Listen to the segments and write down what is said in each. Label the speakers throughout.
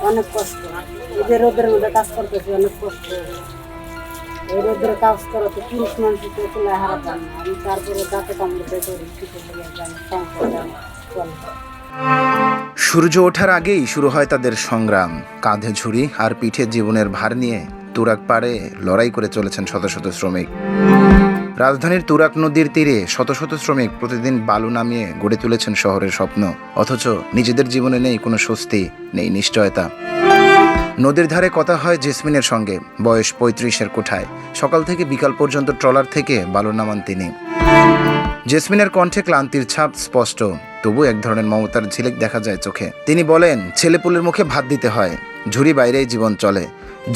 Speaker 1: অনেক কষ্ট। এই যে রোদের মধ্যে কাজ করতেছি, অনেক কষ্ট। এই রোদের কাজ করা তো পুরুষ মানুষ তো চুলায় হারা পান না। আমি তারপরে দাঁতে কামড় দিয়ে করি, কিছু লেগে যায় সংসারটা চলে।
Speaker 2: সূর্য ওঠার আগেই শুরু হয় তাদের সংগ্রাম। কাঁধে ঝুড়ি আর পিঠে জীবনের ভার নিয়ে তুরাগ পাড়ে লড়াই করে চলেছেন শত শত শ্রমিক। রাজধানীর তুরাগ নদীর তীরে শত শত শ্রমিক প্রতিদিন বালু নামিয়ে গড়ে তুলেছেন শহরের স্বপ্ন। অথচ নিজেদের জীবনে নেই কোনো স্বস্তি, নেই নিশ্চয়তা। নদীর ধারে কথা হয় জেসমিনের সঙ্গে, বয়স 35-এর কোঠায়। সকাল থেকে বিকাল পর্যন্ত ট্রলার থেকে বালু নামান তিনি। জেসমিনের কণ্ঠে ক্লান্তির ছাপ স্পষ্ট, তবু এক ধরনের মমতার ঝিলিক দেখা যায় চোখে। তিনি বলেন, ছেলেপুলের মুখে ভাত দিতে হয়, ঝুড়ি বাইরেই জীবন চলে।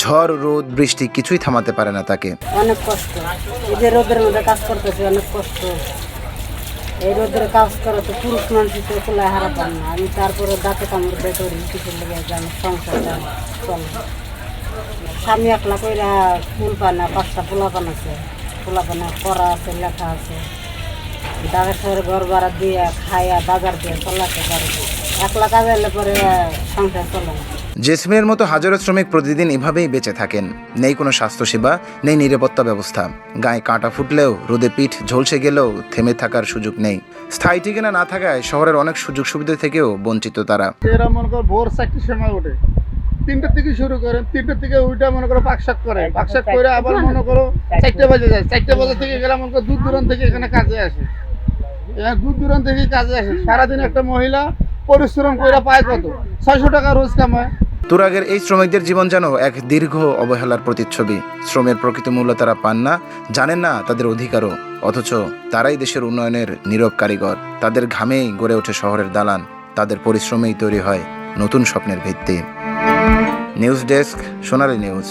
Speaker 2: ঝড় রোদ বৃষ্টি কিছুই থামাতে পারে না তাকে।
Speaker 1: অনেক কষ্ট। এই যে রোদের মধ্যে কাজ করতেছি, অনেক কষ্ট। এই রোদের কাজ করা তো পুরুষ মানুষ তো চুলায় হারা পান না। আমি তারপরে দাঁতে কামড় দিয়ে করি, কিছু লেগে যায় সংসারটা চলে। স্বামী একলা কইরা ফুল পায় না, 5টা পোলাপান আছে। পোলাপানে পড়া আছে, লেখা আছে। ঢাকা শহরে ঘর ভাড়া দিয়ে খাইয়া বাজার দিয়ে চলাতে পারে। একলা কাজে এলে পরে সংসার চলে না।
Speaker 2: জেসমিনের মতো হাজারো শ্রমিক প্রতিদিন এভাবেই বেঁচে থাকেন। নেই কোনো স্বাস্থ্যসেবা, নেই নিরাপত্তা ব্যবস্থা। গায়ে কাঁটা ফুটলেও, রোদে পিঠ ঝলসে গেলেও থেমে থাকার সুযোগ নেই। স্থায়ী ঠিকানা না থাকায় শহরের অনেক সুযোগ সুবিধা থেকেও বঞ্চিত তারা।
Speaker 3: এরা মনে করো ভোর 4টার সময় ওঠে, 3টার থেকে শুরু করে, 3টার থেকে উঠে মনে করো পাকশাক করে, পাকশাক করে আবার মনে করো 4টা বাজে যায়। 4টা বাজে থেকে গেলে মনে করো দূর দূরান্ত থেকে এখানে কাজে আসে। দূর দূরান্ত থেকে কাজে আসে। সারাদিন একটা মহিলা পরিশ্রম করে পায় কত? 600 টাকা রোজ কামায়।
Speaker 2: তুরাগের এই শ্রমিকদের জীবন যেন এক দীর্ঘ অবহেলার প্রতিচ্ছবি। শ্রমের প্রকৃত মূল্য তারা পান না, জানেন না তাদের অধিকারও। অথচ তারাই দেশের উন্নয়নের নীরব কারিগর। তাদের ঘামেই গড়ে ওঠে শহরের দালান, তাদের পরিশ্রমেই তৈরি হয় নতুন স্বপ্নের ভিত্তি। নিউজ ডেস্ক, সোনালী নিউজ।